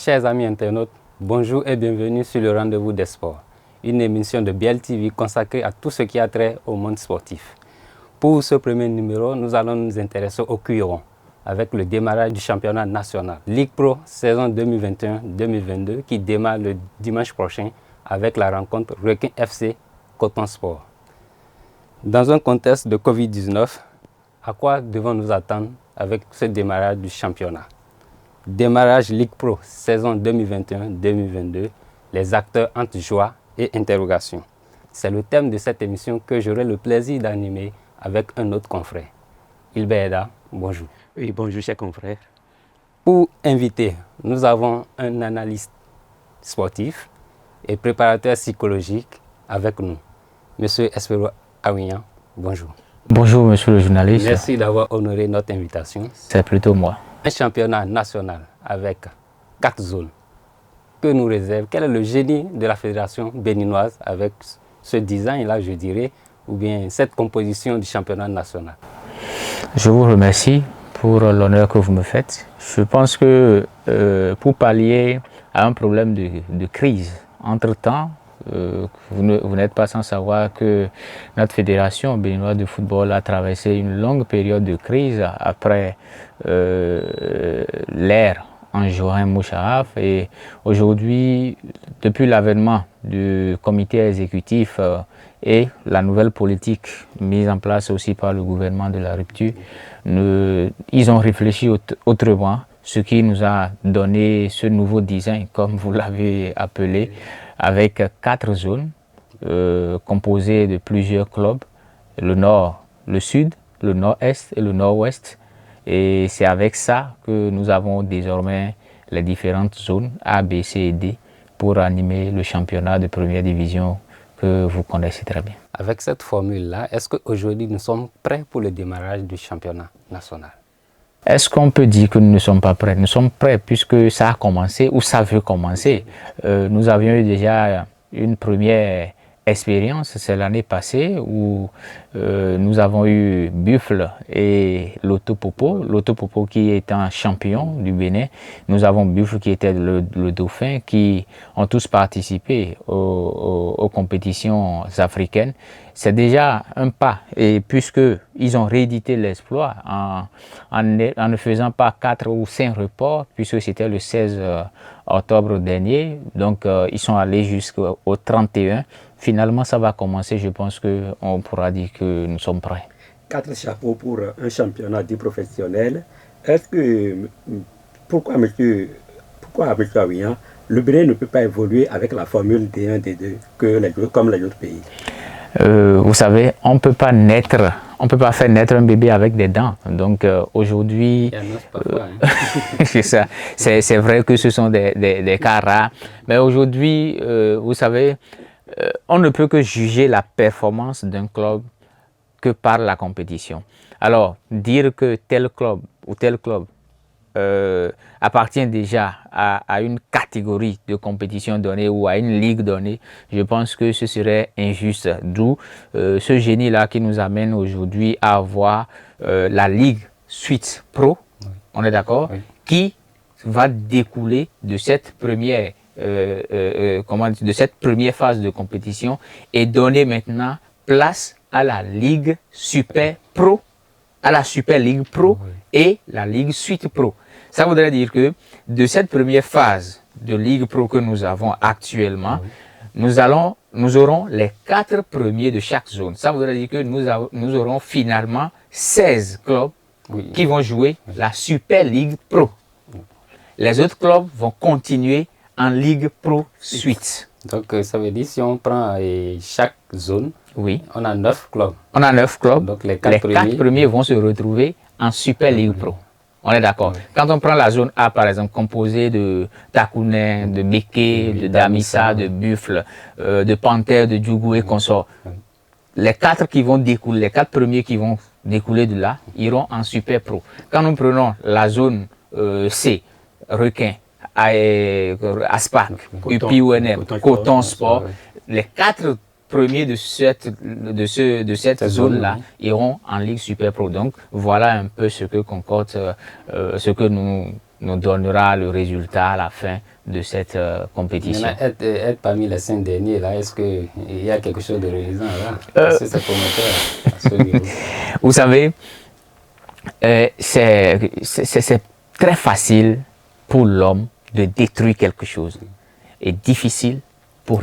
Chers amis internautes, bonjour et bienvenue sur le Rendez-vous des Sports, une émission de Biel TV consacrée à tout ce qui a trait au monde sportif. Pour ce premier numéro, nous allons nous intéresser au cuiron avec le démarrage du championnat national. Ligue Pro saison 2021-2022 qui démarre le dimanche prochain avec la rencontre Requin FC Coton Sport. Dans un contexte de Covid-19, à quoi devons-nous attendre avec ce démarrage du championnat? Démarrage Ligue Pro saison 2021-2022, les acteurs entre joie et interrogation. C'est le thème de cette émission que j'aurai le plaisir d'animer avec un autre confrère. Hilbert Eda, bonjour. Oui, bonjour chers confrères. Pour inviter, nous avons un analyste sportif et préparateur psychologique avec nous, Monsieur Espero Awignan, bonjour. Bonjour monsieur le journaliste. Merci d'avoir honoré notre invitation. C'est plutôt moi. Un championnat national avec 4 zones. Que nous réserve? Quel est le génie de la fédération béninoise avec ce design-là, je dirais, ou bien cette composition du championnat national? Je vous remercie pour l'honneur que vous me faites. Je pense que pour pallier à un problème de crise, entre-temps, vous n'êtes pas sans savoir que notre fédération béninoise de football a traversé une longue période de crise après l'ère en Johan Moucharaf, et aujourd'hui, depuis l'avènement du comité exécutif et la nouvelle politique mise en place aussi par le gouvernement de la rupture, ils ont réfléchi autrement, ce qui nous a donné ce nouveau design, comme vous l'avez appelé, avec 4 zones composées de plusieurs clubs, le nord, le sud, le nord-est et le nord-ouest. Et c'est avec ça que nous avons désormais les différentes zones A, B, C et D pour animer le championnat de première division que vous connaissez très bien. Avec cette formule-là, est-ce qu'aujourd'hui nous sommes prêts pour le démarrage du championnat national? Est-ce qu'on peut dire que nous ne sommes pas prêts? Nous sommes prêts puisque ça a commencé ou ça veut commencer. Nous avions eu déjà une première expérience, c'est l'année passée où nous avons eu Buffle et Loto Popo qui est un champion du Bénin. Nous avons Buffle qui était le dauphin, qui ont tous participé aux compétitions africaines. C'est déjà un pas, et puisqu'ils ont réédité l'exploit en ne faisant pas 4 ou 5 reports, puisque c'était le 16 octobre dernier, donc ils sont allés jusqu'au 31. Finalement, ça va commencer, je pense qu'on pourra dire que nous sommes prêts. 4 chapeaux pour un championnat dit professionnel. Est-ce que, pourquoi M. Awignan, le Bénin ne peut pas évoluer avec la formule D1, D2 comme les autres pays? Vous savez, on ne peut pas faire naître un bébé avec des dents. Donc aujourd'hui, c'est ça. C'est vrai que ce sont des cas rares. Mais aujourd'hui, vous savez, on ne peut que juger la performance d'un club que par la compétition. Alors, dire que tel club ou tel club appartient déjà à une catégorie de compétition donnée ou à une ligue donnée, je pense que ce serait injuste. D'où ce génie-là qui nous amène aujourd'hui à avoir la Ligue Suite Pro, oui. On est d'accord, oui. Qui va découler de cette première phase de compétition et donner maintenant place à la Ligue Super Pro, à la Super Ligue Pro, oui. Et la Ligue Suite Pro. Ça voudrait dire que de cette première phase de Ligue Pro que nous avons actuellement, oui. nous aurons les 4 premiers de chaque zone. Ça voudrait dire que nous aurons finalement 16 clubs, oui. Qui vont jouer, oui. La Super Ligue Pro. Les autres clubs vont continuer en Ligue Pro Suite. Donc ça veut dire si on prend chaque zone, oui. On a 9 clubs. On a 9 clubs. Donc les 4 premiers vont se retrouver en Super Ligue Pro. On est d'accord. Oui. Quand on prend la zone A, par exemple, composée de Takounen, de Béké, de Damissa, de Buffle, de Panthère, de Djougou et consorts, les 4 qui vont découler, les 4 premiers qui vont découler de là, iront en Super Pro. Quand nous prenons la zone C, Requin, Aspac, UPUNM, Coton Sport, les 4 premiers de cette zone-là iront en Ligue Super Pro. Donc voilà un peu ce que concorde, ce que nous nous donnera le résultat à la fin de cette compétition. Être parmi les 5 derniers, là, est-ce qu'il y a quelque chose de réalisant là? Parce que c'est prometteur à ce niveau. Vous savez, c'est très facile pour l'homme de détruire quelque chose et difficile pour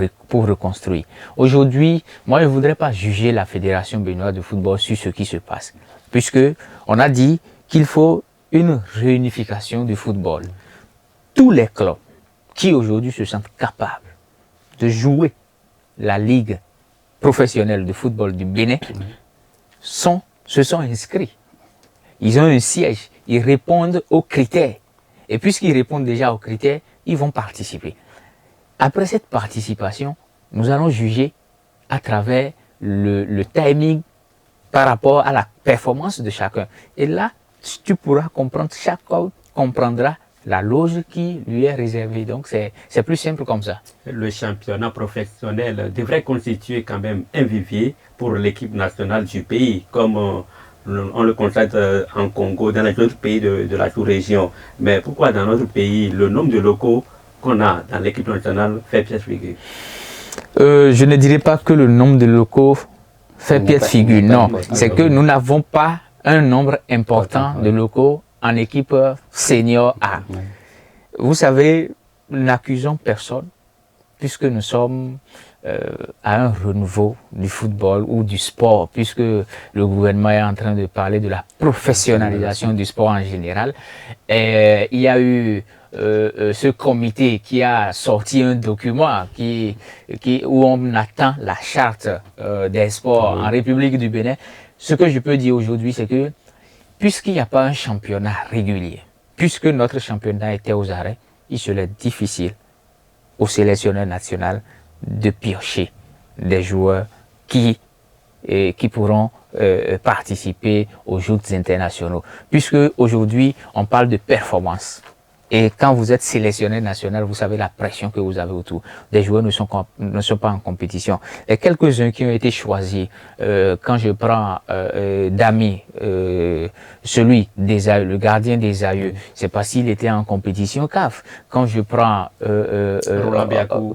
reconstruire. Aujourd'hui, moi, je ne voudrais pas juger la Fédération béninoise de football sur ce qui se passe, puisque on a dit qu'il faut une réunification du football. Tous les clubs qui aujourd'hui se sentent capables de jouer la Ligue professionnelle de football du Bénin se sont inscrits. Ils ont un siège, ils répondent aux critères. Et puisqu'ils répondent déjà aux critères, ils vont participer. Après cette participation, nous allons juger à travers le timing par rapport à la performance de chacun. Et là, tu pourras comprendre, chacun comprendra la loge qui lui est réservée. Donc, c'est plus simple comme ça. Le championnat professionnel devrait constituer quand même un vivier pour l'équipe nationale du pays, comme on le constate en Congo, dans les autres pays de la sous-région. Mais pourquoi dans notre pays, le nombre de locaux qu'on a dans l'équipe nationale fait pièce figure? Je ne dirais pas que le nombre de locaux fait pièce figure. Non, c'est que nous n'avons pas un nombre important de locaux en équipe senior A. Vous savez, nous n'accusons personne puisque nous sommes à un renouveau du football ou du sport, puisque le gouvernement est en train de parler de la professionnalisation du sport en général. Et il y a eu ce comité qui a sorti un document où on attend la charte des sports en République du Bénin. Ce que je peux dire aujourd'hui, c'est que puisqu'il n'y a pas un championnat régulier, puisque notre championnat était aux arrêts, il serait difficile au sélectionneur national de piocher des joueurs qui pourront participer aux Jeux internationaux. Puisque aujourd'hui, on parle de performance. Et quand vous êtes sélectionneur national, vous savez la pression que vous avez autour. Des joueurs ne sont pas en compétition. Et quelques-uns qui ont été choisis, quand je prends Dami, celui des Aïeux, le gardien des Aïeux, c'est parce qu'il était en compétition CAF. Quand je prends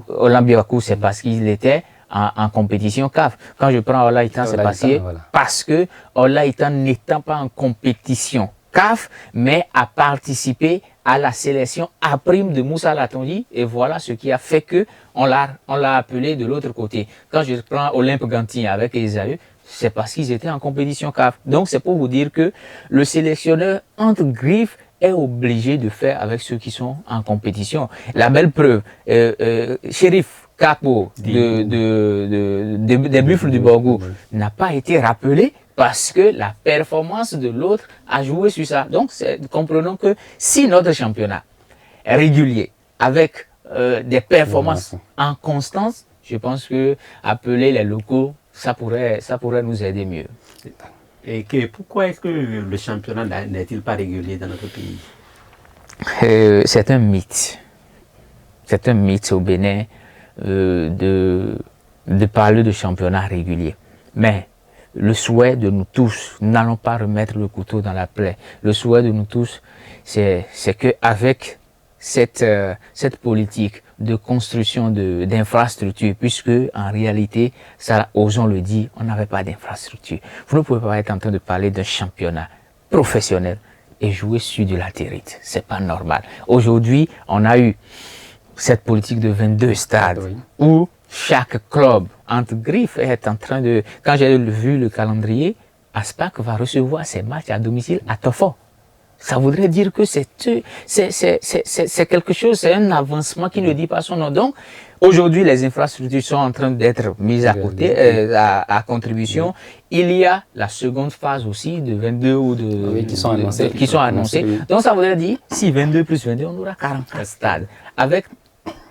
Olambiakou, c'est parce qu'il était en compétition CAF. Quand je prends Olaïtan, c'est parce que Olaïtan n'étant pas en compétition CAF, mais a participé à la sélection A' de Moussa Latonji, et voilà ce qui a fait que on l'a appelé de l'autre côté. Quand je prends Olympe Gantier avec Esaü, c'est parce qu'ils étaient en compétition CAF. Donc c'est pour vous dire que le sélectionneur entre griffes est obligé de faire avec ceux qui sont en compétition. La belle preuve, Chérif Capo des Buffles du Borgou n'a pas été rappelé parce que la performance de l'autre a joué sur ça. Donc, comprenons que si notre championnat est régulier, avec des performances en constance, je pense que appeler les locaux, ça pourrait nous aider mieux. Et pourquoi est-ce que le championnat n'est-il pas régulier dans notre pays? C'est un mythe. C'est un mythe au Bénin de parler de championnat régulier. Mais le souhait de nous tous, nous n'allons pas remettre le couteau dans la plaie. Le souhait de nous tous, c'est qu'avec cette politique de construction d'infrastructures, puisque en réalité, ça, osons le dire, on n'avait pas d'infrastructure. Vous ne pouvez pas être en train de parler d'un championnat professionnel et jouer sur de la latérite. C'est pas normal. Aujourd'hui, on a eu cette politique de 22 stades où chaque club entre griffes est en train de... Quand j'ai vu le calendrier, Aspac va recevoir ses matchs à domicile à Tofo. Ça voudrait dire que c'est quelque chose, c'est un avancement qui ne dit pas son nom. Donc, aujourd'hui, les infrastructures sont en train d'être mises à côté, à contribution. Il y a la seconde phase aussi de 22 ou qui sont annoncées. Donc, ça voudrait dire, si 22 plus 22, on aura 44 stades. Avec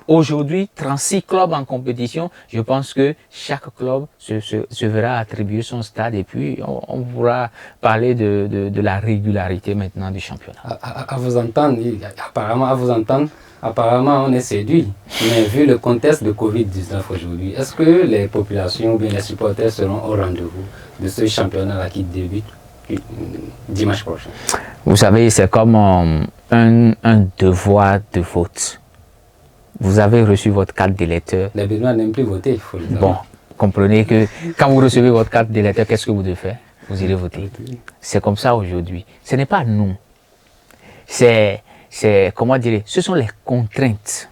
aujourd'hui 36 clubs en compétition, je pense que chaque club se verra attribuer son stade et puis on pourra parler de la régularité maintenant du championnat. À vous entendre, apparemment on est séduit, mais vu le contexte de Covid-19 aujourd'hui, est-ce que les populations ou bien les supporters seront au rendez-vous de ce championnat-là qui débute dimanche prochain? Vous savez, c'est comme un devoir de vote. Vous avez reçu votre carte d'électeur. Les Béninois n'aiment plus voter, il faut le savoir. Bon, comprenez que quand vous recevez votre carte d'électeur, qu'est-ce que vous devez faire? Vous irez voter. C'est comme ça aujourd'hui. Ce n'est pas nous. C'est comment dire, ce sont les contraintes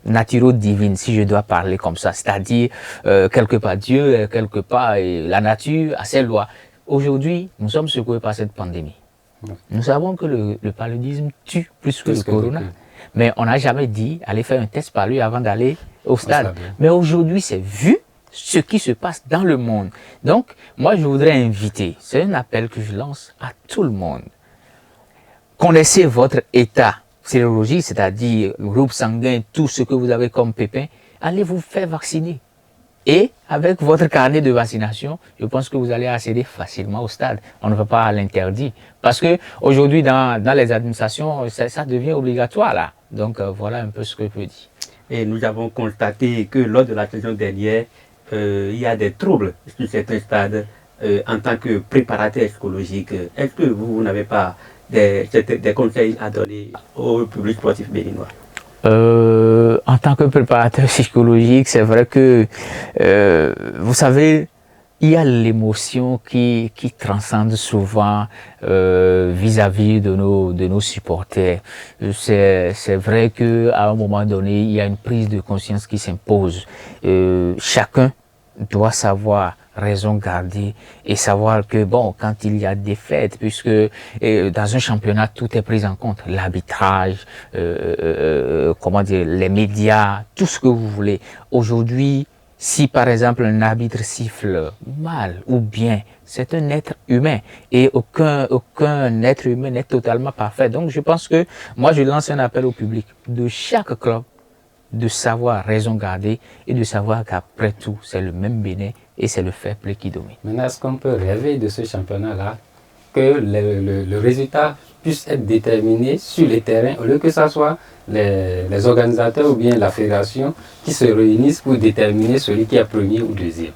naturelles-divines, si je dois parler comme ça. C'est-à-dire, quelque part Dieu, quelque part la nature a ses lois. Aujourd'hui, nous sommes secoués par cette pandémie. Nous savons que le paludisme tue plus que le corona. Mais on n'a jamais dit aller faire un test palu avant d'aller au stade. Mais aujourd'hui, c'est vu ce qui se passe dans le monde. Donc, moi, je voudrais inviter, c'est un appel que je lance à tout le monde. Connaissez votre état sérologique, c'est-à-dire le groupe sanguin, tout ce que vous avez comme pépin, allez vous faire vacciner. Et avec votre carnet de vaccination, je pense que vous allez accéder facilement au stade. On ne va pas l'interdire. Parce que aujourd'hui, dans les administrations, ça devient obligatoire là. Donc voilà un peu ce que je peux dire. Et nous avons constaté que lors de la saison dernière, il y a des troubles sur certains stades en tant que préparateur psychologique. Est-ce que vous n'avez pas des conseils à donner au public sportif béninois? En tant que préparateur psychologique, c'est vrai que, vous savez, il y a l'émotion qui transcende souvent vis-à-vis de nos supporters. C'est vrai qu'à un moment donné, il y a une prise de conscience qui s'impose. Chacun doit savoir raison garder et savoir que bon, quand il y a des fêtes, puisque dans un championnat tout est pris en compte, l'arbitrage, comment dire, les médias, tout ce que vous voulez. Aujourd'hui, si par exemple un arbitre siffle mal ou bien, c'est un être humain et aucun être humain n'est totalement parfait. Donc je pense que moi je lance un appel au public de chaque club de savoir raison garder et de savoir qu'après tout, c'est le même Bénin et c'est le fair play qui domine. Maintenant, est-ce qu'on peut rêver de ce championnat-là, que le résultat puisse être déterminé sur les terrains, au lieu que ce soit les organisateurs ou bien la fédération qui se réunissent pour déterminer celui qui est premier ou deuxième?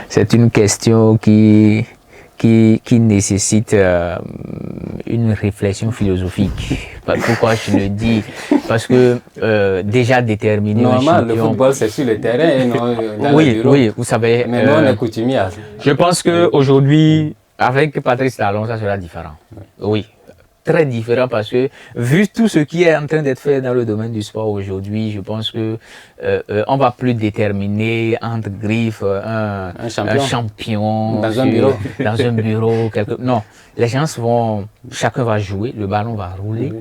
C'est une question qui nécessite une réflexion philosophique. Pourquoi je le dis? Parce que déjà déterminer normalement, un champion... le football c'est sur le terrain et non dans le bureau. Oui, vous savez... Mais nous, on est coutumiers à ça. Je pense qu'aujourd'hui, avec Patrice Talon, ça sera différent. Oui, très différent parce que vu tout ce qui est en train d'être fait dans le domaine du sport aujourd'hui, je pense que on va plus déterminer entre griffes un champion dans un bureau. Dans un bureau non, les gens chacun va jouer, le ballon va rouler.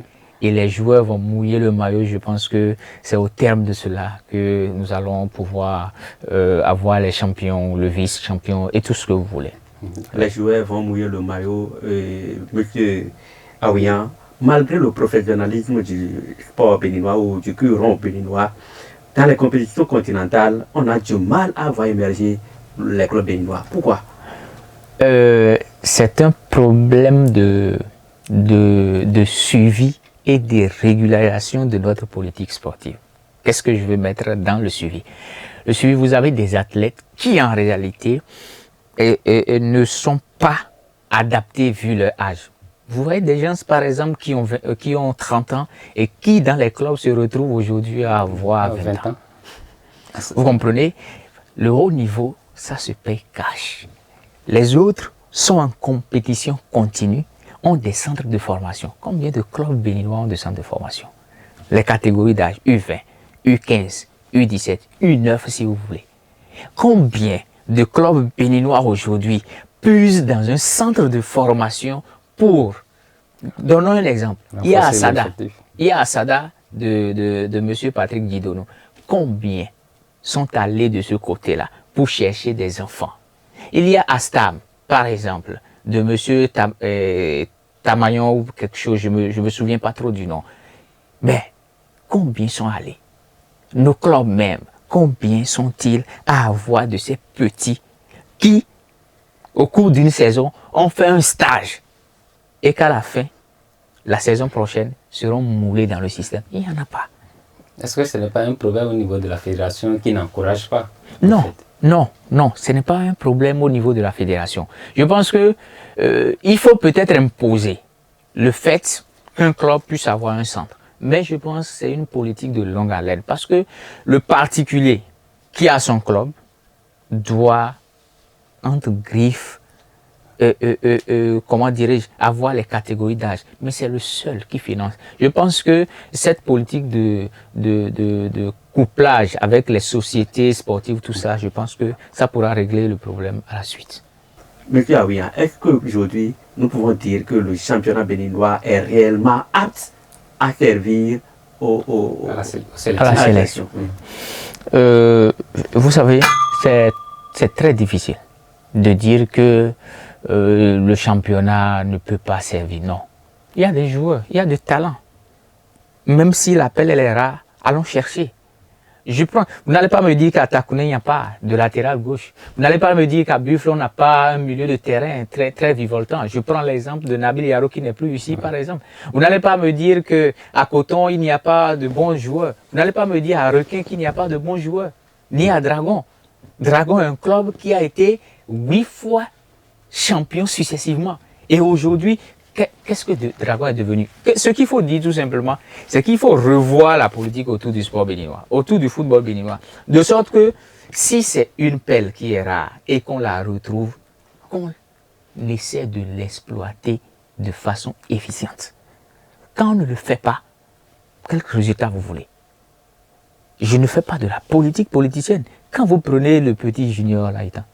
Et les joueurs vont mouiller le maillot. Je pense que c'est au terme de cela que nous allons pouvoir avoir les champions, le vice-champion et tout ce que vous voulez. Les joueurs vont mouiller le maillot. Monsieur Aouyan, malgré le professionnalisme du sport béninois ou du curon béninois, dans les compétitions continentales, on a du mal à voir émerger les clubs béninois. Pourquoi? C'est un problème de suivi et de régularisation de notre politique sportive. Qu'est-ce que je veux mettre dans le suivi? Le suivi, vous avez des athlètes qui en réalité ne sont pas adaptés vu leur âge. Vous voyez des gens, par exemple, qui ont 30 ans et qui, dans les clubs, se retrouvent aujourd'hui à avoir 20 ans. Vous comprenez? Le haut niveau, ça se paye cash. Les autres sont en compétition continue, ont des centres de formation. Combien de clubs béninois ont des centres de formation? Les catégories d'âge U20, U15, U17, U9 si vous voulez. Combien de clubs béninois aujourd'hui puisent dans un centre de formation pour... Donnons un exemple. Il y a Asada de M. Patrick Didono. Combien sont allés de ce côté-là pour chercher des enfants? Il y a Astam, par exemple, de M. Tamayon ou quelque chose, je me souviens pas trop du nom. Mais combien sont allés? Nos clubs même, combien sont-ils à avoir de ces petits qui, au cours d'une saison, ont fait un stage et qu'à la fin, la saison prochaine, seront moulés dans le système? Il n'y en a pas. Est-ce que ce n'est pas un problème au niveau de la fédération qui n'encourage pas? Non, non, ce n'est pas un problème au niveau de la fédération. Je pense que il faut peut-être imposer le fait qu'un club puisse avoir un centre. Mais je pense que c'est une politique de longue haleine parce que le particulier qui a son club doit, entre griffes, comment dirais-je, avoir les catégories d'âge. Mais c'est le seul qui finance. Je pense que cette politique de couplage avec les sociétés sportives, tout ça, je pense que ça pourra régler le problème à la suite. Monsieur Awia, est-ce qu'aujourd'hui, nous pouvons dire que le championnat béninois est réellement apte à servir à la sélection? Vous savez, c'est très difficile de dire que le championnat ne peut pas servir. Non. Il y a des joueurs, il y a des talents. Même si l'appel est rare, allons chercher. Vous n'allez pas me dire qu'à Takouné, il n'y a pas de latéral gauche. Vous n'allez pas me dire qu'à Buffalo, on n'a pas un milieu de terrain très, très vivoltant. Je prends l'exemple de Nabil Yaro qui n'est plus ici, par exemple. Vous n'allez pas me dire qu'à Coton, il n'y a pas de bons joueurs. Vous n'allez pas me dire à Requin qu'il n'y a pas de bons joueurs. Ni à Dragon. Dragon est un club qui a été 8 fois champion successivement. Et aujourd'hui, qu'est-ce que Dragon est devenu? Ce qu'il faut dire tout simplement, c'est qu'il faut revoir la politique autour du sport béninois, autour du football béninois. De sorte que si c'est une pelle qui est rare et qu'on la retrouve, qu'on essaie de l'exploiter de façon efficiente. Quand on ne le fait pas, quel résultat vous voulez? Je ne fais pas de la politique politicienne. Quand vous prenez le petit junior Laïta,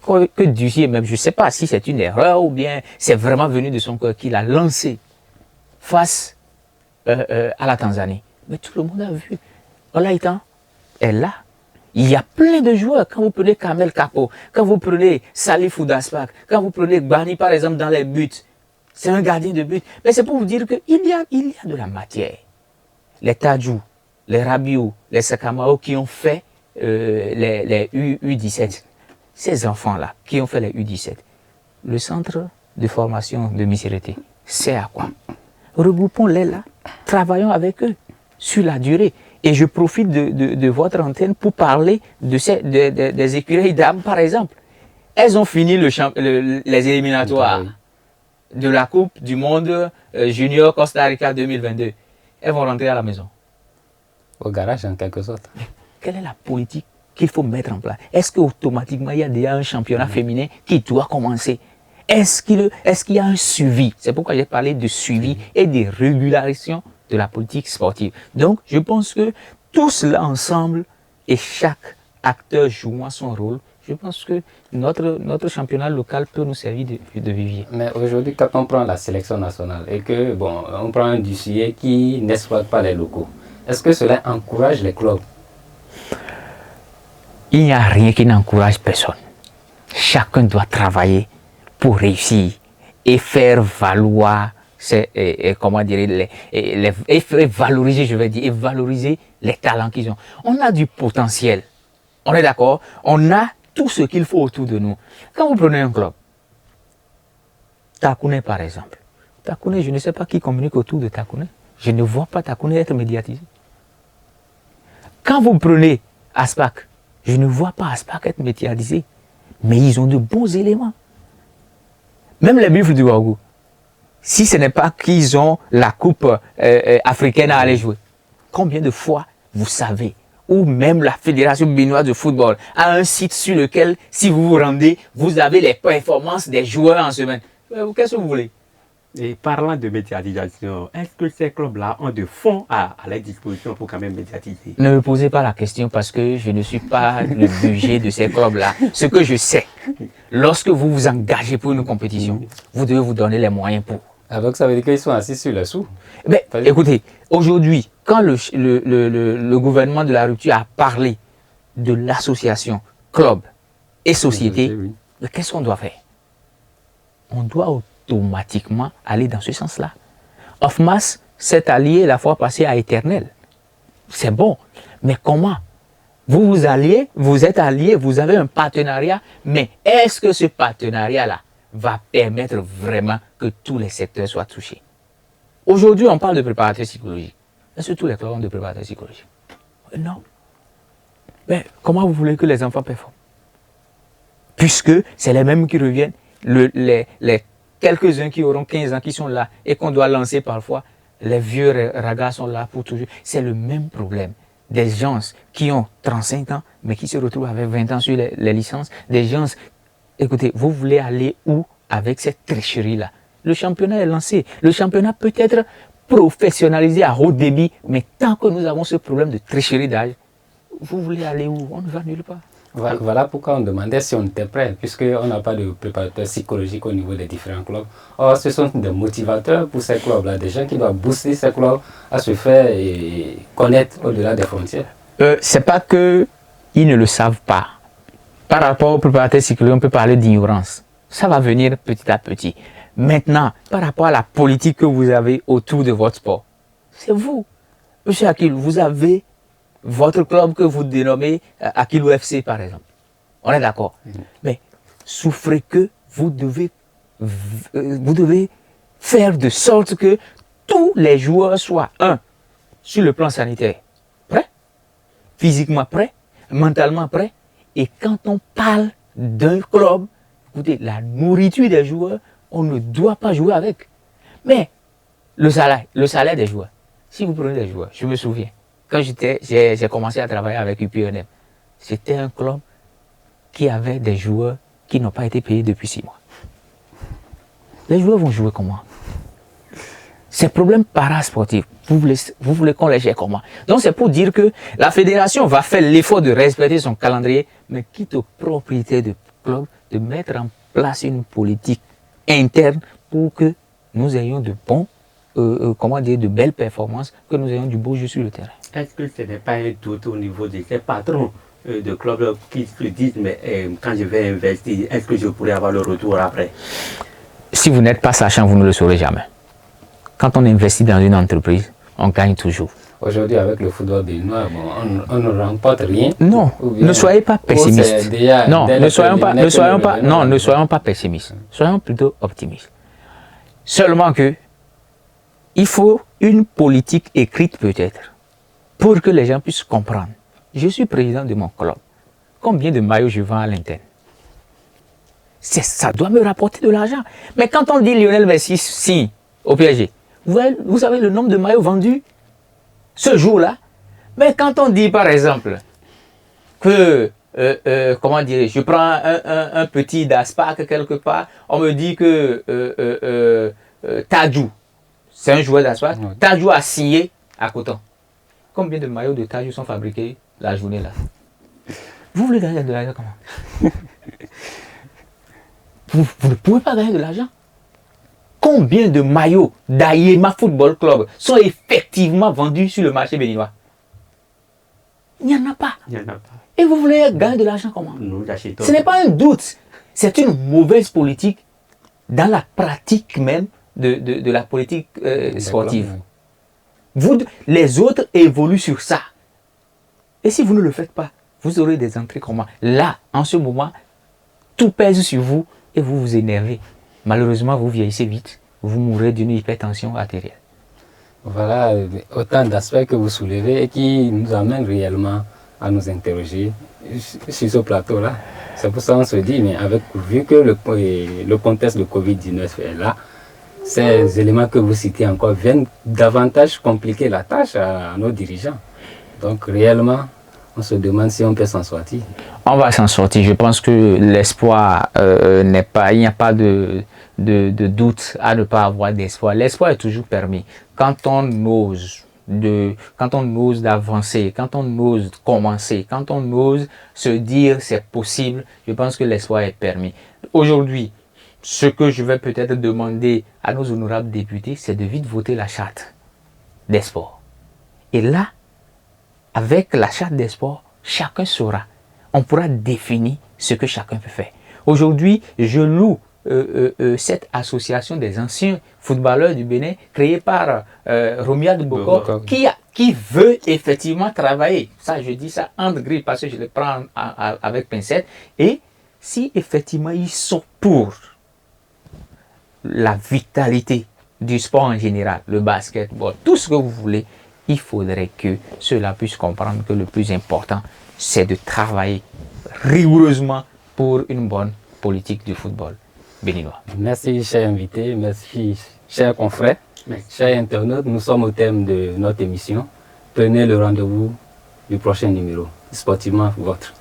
que Dussier même, je ne sais pas si c'est une erreur ou bien c'est vraiment venu de son cœur qu'il a lancé face à la Tanzanie. Mais tout le monde a vu. Olaïtan est là. Il y a plein de joueurs. Quand vous prenez Kamel Kapo, quand vous prenez Salif Oudaspak, quand vous prenez Gbani par exemple dans les buts, c'est un gardien de but. Mais c'est pour vous dire qu'il y a de la matière. Les Tadjou, les Rabiou, les Sakamao qui ont fait les U17. Ces enfants-là qui ont fait les U17, le centre de formation de Missérété, c'est à quoi? Regroupons-les là, travaillons avec eux sur la durée. Et je profite de votre antenne pour parler des écuries d'âme, par exemple. Elles ont fini les éliminatoires de la Coupe du Monde Junior Costa Rica 2022. Elles vont rentrer à la maison. Au garage, en quelque sorte. Quelle est la politique qu'il faut mettre en place? Est-ce qu'automatiquement, il y a déjà un championnat féminin qui doit commencer? Est-ce qu'il y a un suivi? C'est pourquoi j'ai parlé de suivi et de régularisation de la politique sportive. Donc, je pense que tout cela ensemble et chaque acteur jouant son rôle, je pense que notre championnat local peut nous servir de vivier. Mais aujourd'hui, quand on prend la sélection nationale et que, bon, on prend un Dussier qui n'exploite pas les locaux, est-ce que cela encourage les clubs? Il n'y a rien qui n'encourage personne. Chacun doit travailler pour réussir et faire valoir, comment dire, et faire valoriser, je vais dire, et valoriser les talents qu'ils ont. On a du potentiel. On est d'accord? On a tout ce qu'il faut autour de nous. Quand vous prenez un club, Takouné par exemple, Takouné, je ne sais pas qui communique autour de Takouné. Je ne vois pas Takouné être médiatisé. Quand vous prenez Aspak, je ne vois pas Aspak être médiatisé, mais ils ont de bons éléments. Même les Buffles du Ouagadougou, si ce n'est pas qu'ils ont la coupe africaine à aller jouer, combien de fois vous savez, ou même la Fédération béninoise de football a un site sur lequel, si vous vous rendez, vous avez les performances des joueurs en semaine. Qu'est-ce que vous voulez? Et parlant de médiatisation, est-ce que ces clubs-là ont de fonds à leur disposition pour quand même médiatiser? Ne me posez pas la question parce que je ne suis pas le budget de ces clubs-là. Ce que je sais, lorsque vous vous engagez pour une compétition, vous devez vous donner les moyens pour. Donc ça veut dire qu'ils sont assis sur le sous. Mais écoutez, aujourd'hui, quand le gouvernement de la rupture a parlé de l'association club et société, qu'est-ce qu'on doit faire? On doit automatiquement aller dans ce sens-là. Ofmas s'est allié la fois passée à Éternel. C'est bon, mais comment? Vous êtes alliés, vous avez un partenariat, mais est-ce que ce partenariat-là va permettre vraiment que tous les secteurs soient touchés? Aujourd'hui, on parle de préparateur psychologique. Est-ce que tous les clubs ont de préparateur psychologique? Non. Mais comment vous voulez que les enfants performent? Puisque c'est les mêmes qui reviennent. Les quelques-uns qui auront 15 ans, qui sont là et qu'on doit lancer parfois. Les vieux ragas sont là pour toujours. C'est le même problème. Des gens qui ont 35 ans, mais qui se retrouvent avec 20 ans sur les licences. Des gens, écoutez, vous voulez aller où avec cette tricherie-là? Le championnat est lancé. Le championnat peut être professionnalisé à haut débit, mais tant que nous avons ce problème de tricherie d'âge, vous voulez aller où? On ne va nulle part. Voilà pourquoi on demandait si on était prêt, puisqu'on n'a pas de préparateur psychologique au niveau des différents clubs. Or, ce sont des motivateurs pour ces clubs-là, des gens qui doivent booster ces clubs à se faire et connaître au-delà des frontières. C'est pas qu'ils ne le savent pas. Par rapport au préparateur psychologique, on peut parler d'ignorance. Ça va venir petit à petit. Maintenant, par rapport à la politique que vous avez autour de votre sport, c'est vous. Monsieur Akil, vous avez votre club que vous dénommez Akil FC par exemple. On est d'accord. Mais souffrez que vous devez faire de sorte que tous les joueurs soient, sur le plan sanitaire, prêts, physiquement prêts, mentalement prêts. Et quand on parle d'un club, écoutez, la nourriture des joueurs, on ne doit pas jouer avec. Mais le salaire des joueurs, si vous prenez des joueurs, je me souviens, quand j'ai commencé à travailler avec UPNM, c'était un club qui avait des joueurs qui n'ont pas été payés depuis 6 mois. Les joueurs vont jouer comment? Ces problèmes parasportifs, vous voulez qu'on les gère comment? Donc c'est pour dire que la fédération va faire l'effort de respecter son calendrier, mais quitte aux propriétaires de clubs de mettre en place une politique interne pour que nous ayons de bons, de belles performances, que nous ayons du beau jeu sur le terrain. Est-ce que ce n'est pas un doute au niveau de ces patrons de clubs qui se disent, mais quand je vais investir, est-ce que je pourrais avoir le retour après? Si vous n'êtes pas sachant, vous ne le saurez jamais. Quand on investit dans une entreprise, on gagne toujours. Aujourd'hui, avec le football béninois, on ne remporte rien. Non, ne soyez pas pessimistes. Non, ne soyons pas pessimistes. Soyons plutôt optimistes. Seulement que il faut une politique écrite peut-être pour que les gens puissent comprendre. Je suis président de mon club. Combien de maillots je vends à l'interne? Ça doit me rapporter de l'argent. Mais quand on dit Lionel Messi signe au PSG, vous savez le nombre de maillots vendus ce jour-là? Mais quand on dit par exemple que, je prends un petit d'Aspac quelque part, on me dit que Tadjou, c'est un joueur d'Aspac, Tadjou a signé à Coton. Combien de maillots de Tadjou sont fabriqués la journée là? Vous voulez gagner de l'argent comment? Vous ne pouvez pas gagner de l'argent. Combien de maillots d'Ayema Football Club sont effectivement vendus sur le marché béninois? Il n'y en a pas. Et vous voulez gagner de l'argent comment? Ce n'est pas un doute. C'est une mauvaise politique dans la pratique même de la politique sportive. Les autres évoluent sur ça. Et si vous ne le faites pas, vous aurez des entrées comment? Là, en ce moment, tout pèse sur vous et vous vous énervez. Malheureusement, vous vieillissez vite. Vous mourrez d'une hypertension artérielle. Voilà autant d'aspects que vous soulevez et qui nous amènent réellement à nous interroger sur ce plateau-là. C'est pour ça qu'on se dit, mais vu que le contexte de Covid-19 est là, ces éléments que vous citez encore viennent davantage compliquer la tâche à nos dirigeants. Donc réellement, on se demande si on peut s'en sortir. On va s'en sortir. Je pense que l'espoir n'est pas... Il n'y a pas de doute à ne pas avoir d'espoir. L'espoir est toujours permis. Quand on ose d'avancer, quand on ose commencer, quand on ose se dire c'est possible, je pense que l'espoir est permis. Aujourd'hui, ce que je vais peut-être demander à nos honorables députés, c'est de vite voter la charte des sports. Et là, avec la charte des sports, chacun saura. On pourra définir ce que chacun peut faire. Aujourd'hui, je loue cette association des anciens footballeurs du Bénin, créée par Romia de Boko, qui veut effectivement travailler. Ça, je dis ça entre grilles parce que je le prends avec pincette. Et si effectivement ils sont pour la vitalité du sport en général, le basketball, tout ce que vous voulez, il faudrait que cela puisse comprendre que le plus important, c'est de travailler rigoureusement pour une bonne politique du football. béninois. Merci, chers invités, merci, chers confrères, chers internautes. Nous sommes au thème de notre émission. Prenez le rendez-vous du prochain numéro. Sportivement, votre.